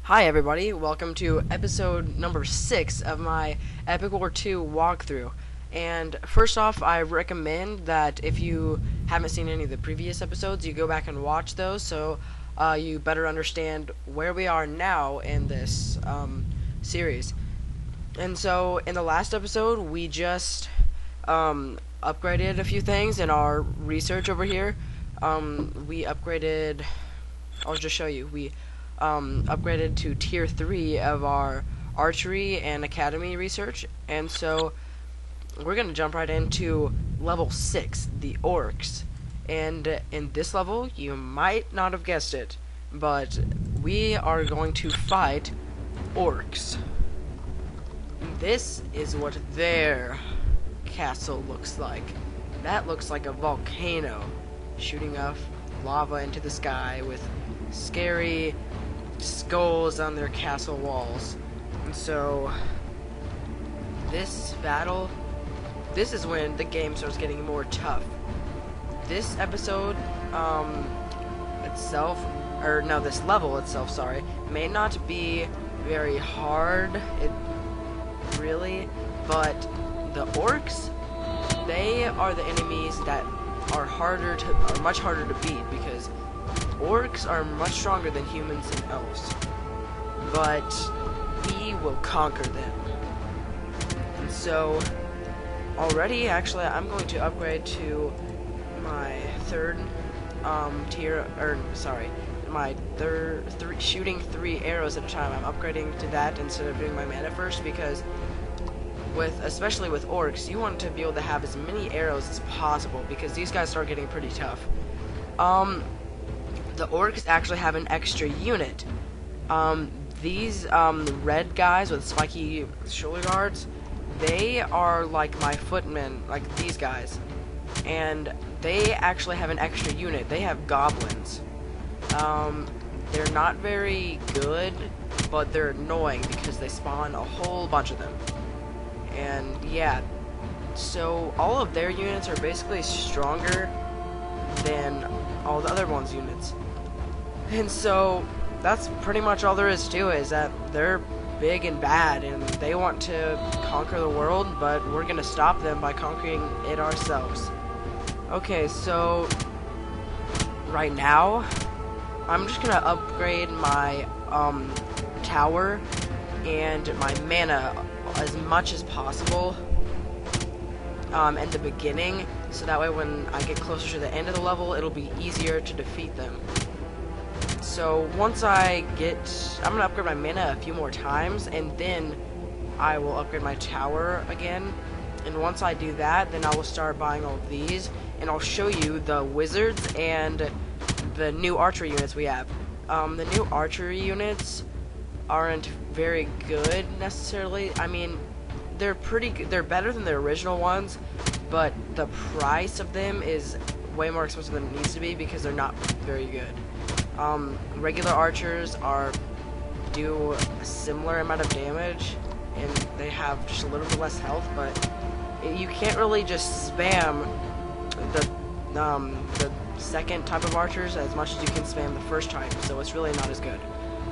Hi everybody, welcome to episode number 6 of my Epic War 2 walkthrough. And first off, I recommend that if you haven't seen any of the previous episodes, you go back and watch those so you better understand where we are now in this series. And so, in the last episode, we just upgraded a few things in our research over here. We upgraded... I'll just show you. We upgraded to tier 3 of our archery and academy research, and so we're gonna jump right into level 6, the Orcs. And in this level, you might not have guessed it, but we are going to fight Orcs. This is what their castle looks like. That looks like a volcano shooting off lava into the sky with scary skulls on their castle walls. And so this battle, this is when the game starts getting more tough. This episode itself, or no, this level itself, sorry, may not be very hard, but the Orcs, they are the enemies that are much harder to beat, because Orcs are much stronger than humans and elves, but we will conquer them. And so, already, actually, I'm going to upgrade to my third tier, shooting 3 arrows at a time. I'm upgrading to that instead of doing my mana first, because especially with Orcs, you want to be able to have as many arrows as possible, because these guys start getting pretty tough. The Orcs actually have an extra unit. These red guys with spiky shoulder guards, they are like my footmen, like these guys. And they actually have an extra unit. They have goblins. They're not very good, but they're annoying because they spawn a whole bunch of them. And yeah, so all of their units are basically stronger than all the other ones' units. And so that's pretty much all there is to it, is that they're big and bad and they want to conquer the world, but we're gonna stop them by conquering it ourselves. Okay, so right now I'm just gonna upgrade my tower and my mana as much as possible at the beginning, so that way when I get closer to the end of the level, it'll be easier to defeat them. So once I'm gonna upgrade my mana a few more times, and then I will upgrade my tower again. And once I do that, then I will start buying all of these, and I'll show you the wizards and the new archery units we have. The new archery units aren't very good necessarily. I mean, they're pretty good. They're better than the original ones, but the price of them is way more expensive than it needs to be because they're not very good. Regular archers do a similar amount of damage, and they have just a little bit less health, but you can't really just spam the second type of archers as much as you can spam the first type, so it's really not as good.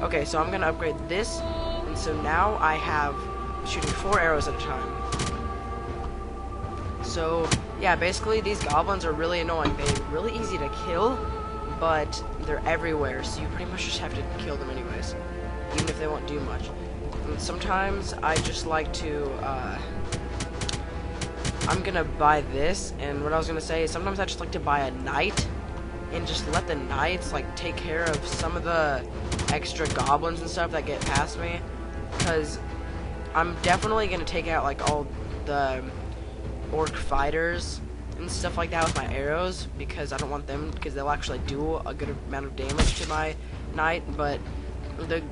Okay, so I'm gonna upgrade this, and so now I have shooting 4 arrows at a time. So yeah, basically these goblins are really annoying. They're really easy to kill, but they're everywhere, so you pretty much just have to kill them anyways, even if they won't do much. And sometimes I just like to, I'm gonna buy this, and what I was gonna say is sometimes I just like to buy a knight, and just let the knights, like, take care of some of the extra goblins and stuff that get past me, because I'm definitely gonna take out, like, all the orc fighters and stuff like that with my arrows, because I don't want them, because they'll actually do a good amount of damage to my knight, but the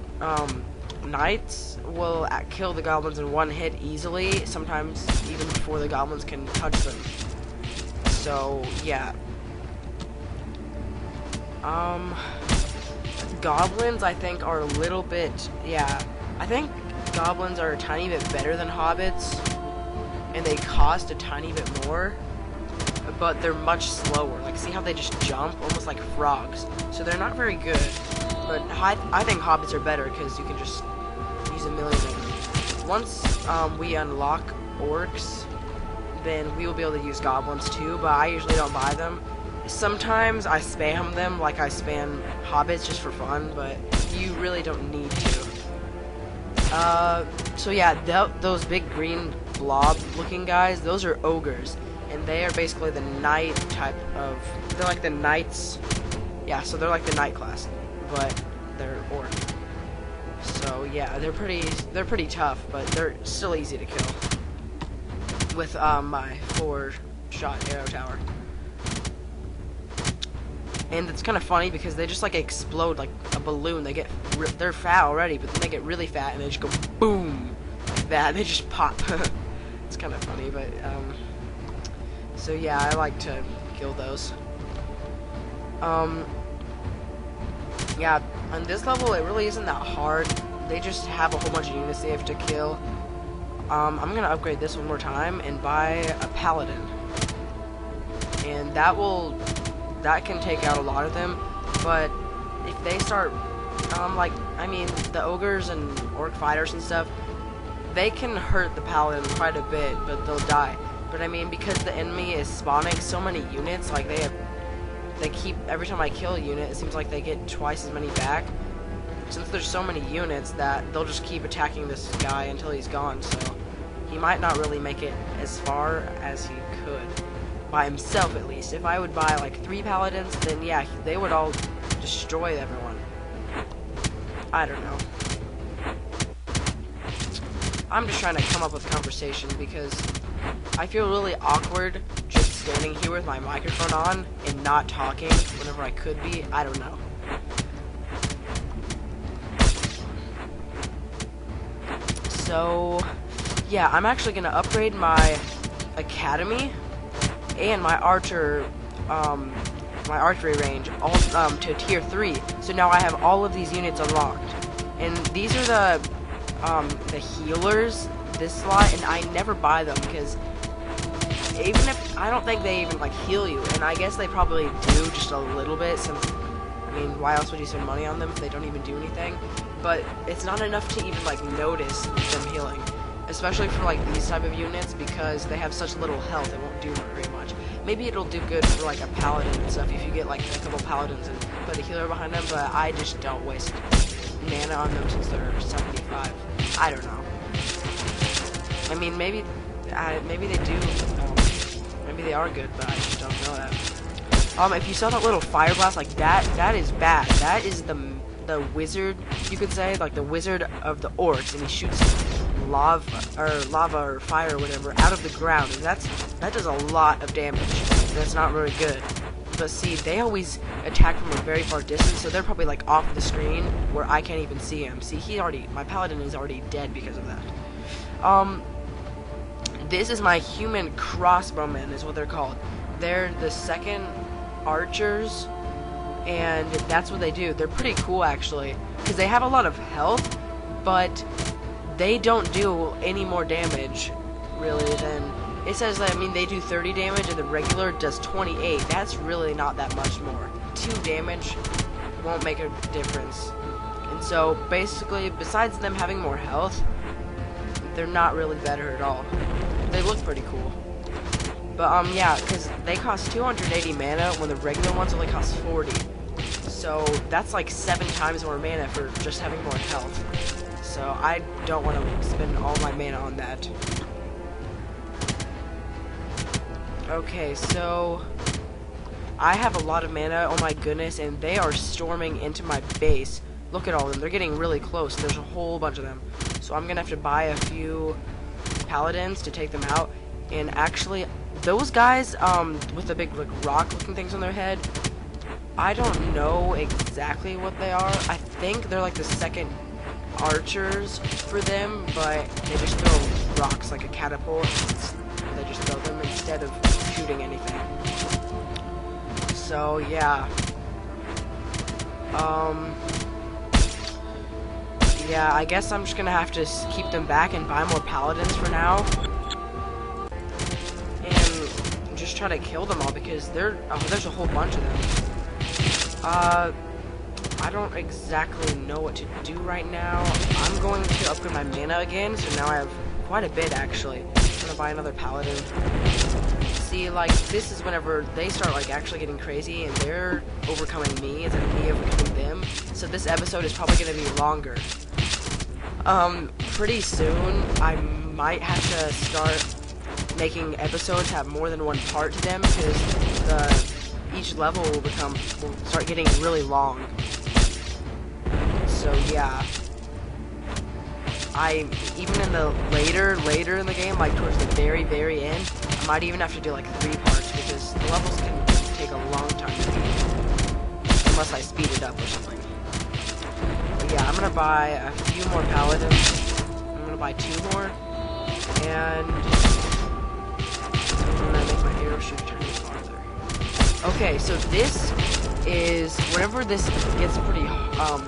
knights will kill the goblins in one hit easily, sometimes even before the goblins can touch them. So yeah, goblins I think are a little bit, I think goblins are a tiny bit better than hobbits, and they cost a tiny bit more, but they're much slower. Like, see how they just jump? Almost like frogs. So they're not very good. But I think hobbits are better because you can just use a million of them. Once we unlock orcs, then we will be able to use goblins too, but I usually don't buy them. Sometimes I spam them, like I spam hobbits just for fun, but you really don't need to. So yeah, those big green blob looking guys, those are ogres, and they are basically the knight type of, they're like the knights, yeah, so they're like the knight class, but they're orc. So yeah, they're pretty tough, but they're still easy to kill with my 4-shot arrow tower. And it's kind of funny because they just like explode like a balloon. They're fat already, but then they get really fat and they just go boom like that. They just pop. It's kind of funny, but so yeah, I like to kill those. Yeah, on this level it really isn't that hard. They just have a whole bunch of units they have to kill. I'm gonna upgrade this one more time and buy a paladin, and that can take out a lot of them. But if they start, the ogres and orc fighters and stuff, they can hurt the paladin quite a bit, but they'll die. But I mean, because the enemy is spawning so many units, like every time I kill a unit, it seems like they get twice as many back. Since there's so many units that they'll just keep attacking this guy until he's gone, so he might not really make it as far as he could. By himself, at least. If I would buy like 3 paladins, then yeah, they would all destroy everyone. I don't know. I'm just trying to come up with conversation because I feel really awkward just standing here with my microphone on and not talking whenever I could be. I don't know. So yeah, I'm actually gonna upgrade my academy and my archery range all to tier 3. So now I have all of these units unlocked, and these are the healers this slot, and I never buy them because even if I don't think they even like heal you, and I guess they probably do just a little bit, since I mean, why else would you spend money on them if they don't even do anything? But it's not enough to even like notice them healing, especially for like these type of units, because they have such little health. It won't do very much. Maybe it'll do good for like a paladin and stuff if you get like a couple paladins and put a healer behind them, but I just don't waste mana on them since they're 75. I don't know. I mean, maybe they do. Maybe they are good, but I just don't know that. If you saw that little fire blast like that, that is bad. That is the wizard, you could say, like the wizard of the orcs, and he shoots lava or fire or whatever out of the ground, and that does a lot of damage. That's not very good. But see, they always attack from a very far distance, so they're probably like off the screen where I can't even see him. See, my paladin is already dead because of that. This is my human crossbowmen, is what they're called. They're the second archers, and that's what they do. They're pretty cool actually, because they have a lot of health, but they don't do any more damage really than it says. That, I mean, they do 30 damage and the regular does 28. That's really not that much more. 2 damage won't make a difference. And so basically, besides them having more health, they're not really better at all. They look pretty cool. But yeah, because they cost 280 mana when the regular ones only cost 40. So that's like 7 times more mana for just having more health. So I don't want to spend all my mana on that. Okay, so I have a lot of mana, oh my goodness, and they are storming into my base. Look at all of them. They're getting really close. There's a whole bunch of them. So I'm going to have to buy a few paladins to take them out. And actually, those guys with the big like rock-looking things on their head, I don't know exactly what they are. I think they're like the second archers for them, but they just throw rocks like a catapult. They just throw them instead of shooting anything. So yeah. Yeah, I guess I'm just gonna have to keep them back and buy more paladins for now. And just try to kill them all because there's a whole bunch of them. I I don't exactly know what to do right now. I'm going to upgrade my mana again, so now I have quite a bit actually. I'm gonna buy another paladin. See, like, this is whenever they start, like, actually getting crazy and they're overcoming me instead of me overcoming them. So this episode is probably gonna be longer. Pretty soon, I might have to start making episodes have more than one part to them, because each level will start getting really long. So yeah, even in the later in the game, like towards the very end, I might even have to do like 3 parts, because the levels can take a long time to beat, unless I speed it up or something. But yeah, I'm gonna buy a few more paladins. I'm gonna buy 2 more, and I'm gonna make my arrow shoot turn farther. Okay, so this is, whenever this gets pretty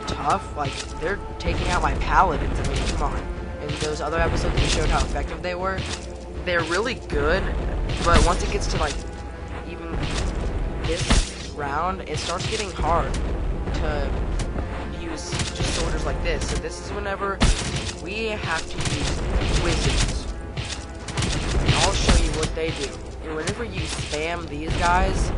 tough, like, they're taking out my paladins. I mean, come on. In those other episodes, they showed how effective they were. They're really good, but once it gets to, like, even this round, it starts getting hard to use just soldiers like this. So this is whenever we have to use wizards. And I'll show you what they do. And whenever you spam these guys,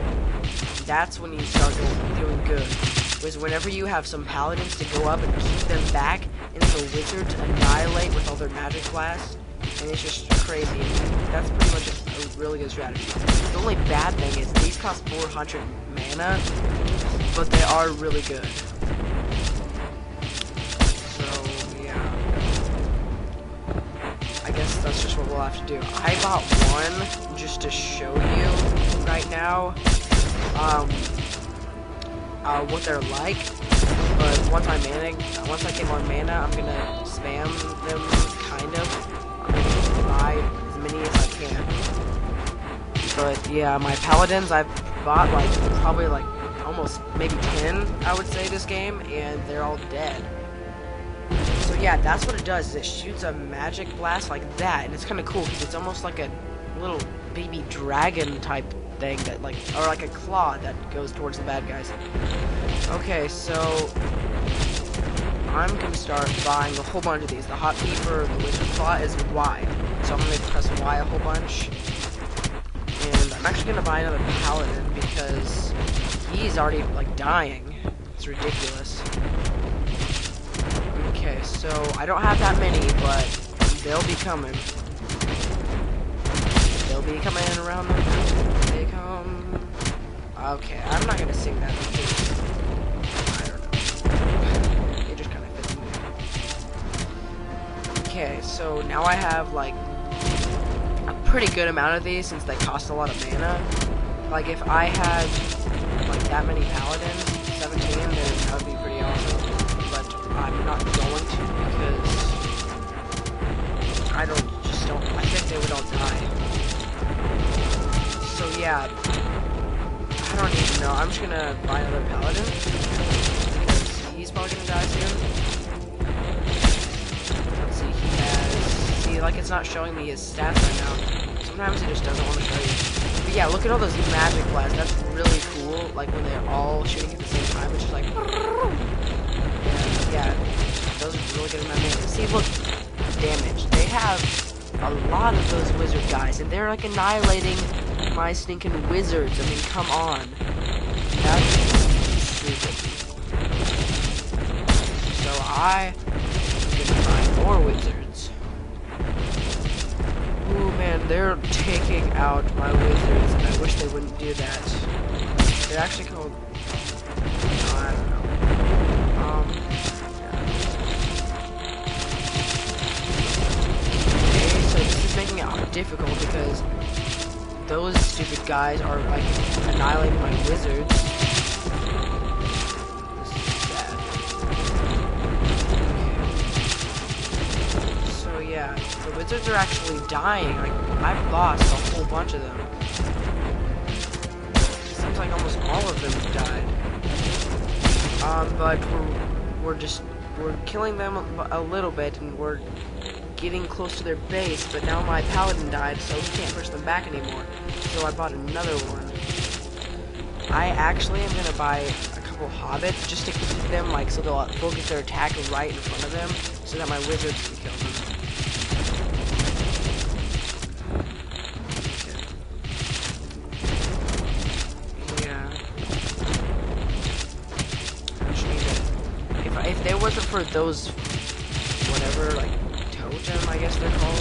that's when you start doing good. Because whenever you have some paladins to go up and keep them back, and then the wizard to annihilate with all their magic blasts, and it's just crazy. That's pretty much a really good strategy. The only bad thing is these cost 400 mana, but they are really good. So yeah, I guess that's just what we'll have to do. I bought one just to show you right now what they're like, but once I get more mana, I'm gonna spam them, kind of. I'm gonna buy as many as I can. But yeah, my paladins, I've bought like probably like almost maybe 10, I would say, this game, and they're all dead. So yeah, that's what it does, is it shoots a magic blast like that, and it's kind of cool because it's almost like a little baby dragon type thing that, like, or like a claw that goes towards the bad guys. Okay, so I'm gonna start buying a whole bunch of these. The hotkey for the wizard claw is Y, so I'm gonna press Y a whole bunch. And I'm actually gonna buy another paladin because he's already, like, dying. It's ridiculous. Okay, so I don't have that many, but they'll be coming. They'll be coming around the house. They come. Okay, I'm not gonna sing that because I don't know. It just kind of fits me. Okay, so now I have like a pretty good amount of these since they cost a lot of mana. Like if I had like that many paladins, 17, then that would be pretty awesome. But I'm not going to because I think they would all die. So yeah, I don't even know. I'm just gonna buy another paladin because he's probably gonna die soon. Let's see, he has. See, like, it's not showing me his stats right now. Sometimes it just doesn't want to show you. But yeah, look at all those magic blasts. That's really cool. Like when they're all shooting at the same time, which is like. Yeah, those are really good amount of damage. See, look, damage. They have a lot of those wizard guys, and they're like annihilating my stinking wizards. I mean, come on. That's stupid. So I'm gonna find more wizards. Ooh, man, they're taking out my wizards, and I wish they wouldn't do that. They're actually called... I don't know. Making it difficult because those stupid guys are like annihilating my wizards. This is sad. Okay. So yeah, the wizards are actually dying. Like I've lost a whole bunch of them. It seems like almost all of them died. But we're killing them a little bit, and we're getting close to their base, but now my paladin died, so we can't push them back anymore. So I bought another one. I actually am going to buy a couple hobbits just to keep them, like, so they'll focus their attack right in front of them, so that my wizards can kill them. Yeah. If they wasn't for those, whatever, like, totem, I guess they're called,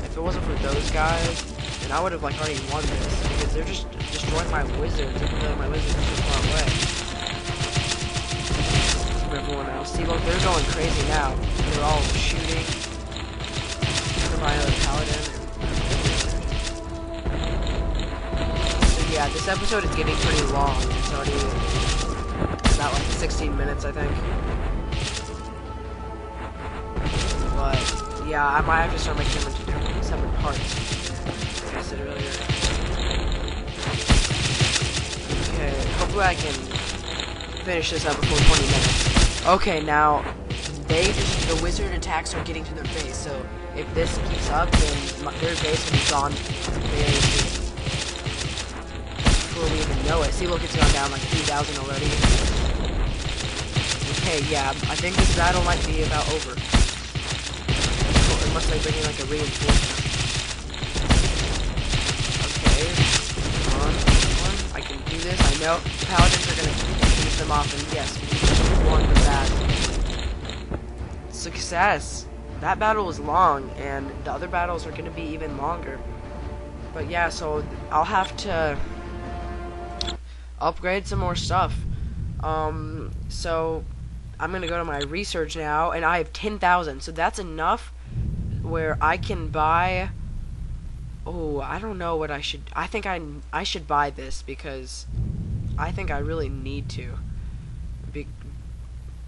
if it wasn't for those guys, then I would have, like, already won this, because they're just destroying my wizards, even though my wizards are too far away. From everyone else. See, look, they're going crazy now. They're all shooting for my other paladin. So yeah, this episode is getting pretty long. It's already about like 16 minutes, I think. But yeah, I might have to start making them into separate parts, like I said earlier. Okay, hopefully I can finish this up before 20 minutes. Okay, now, the wizard attacks are getting to their base, so if this keeps up, then their base will be gone very soon. Before we even know it. See, look, it's gone down like 3,000 already. Okay, yeah, I think this battle might be about over. Unless they bring in like a reinforcement. Okay, come on. I can do this. I know paladins are gonna finish them off, and yes, we just won the battle. Success. That battle was long, and the other battles are gonna be even longer. But yeah, so I'll have to upgrade some more stuff. So I'm gonna go to my research now, and I have 10,000, so that's enough where I can buy. Oh, I don't know what I should. I think I should buy this because I think I really need to.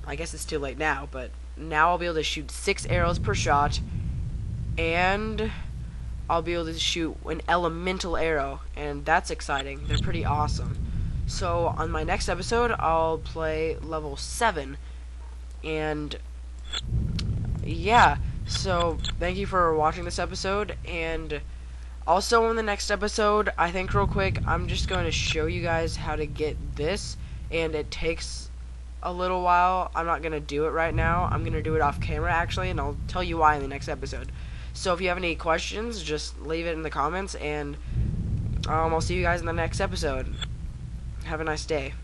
I guess it's too late now, but now I'll be able to shoot 6 arrows per shot, and I'll be able to shoot an elemental arrow, and that's exciting. They're pretty awesome. So on my next episode, I'll play level 7, and yeah. So thank you for watching this episode, and also in the next episode, I think real quick, I'm just going to show you guys how to get this, and it takes a little while. I'm not going to do it right now. I'm going to do it off camera actually, and I'll tell you why in the next episode. So if you have any questions, just leave it in the comments, and I'll see you guys in the next episode. Have a nice day.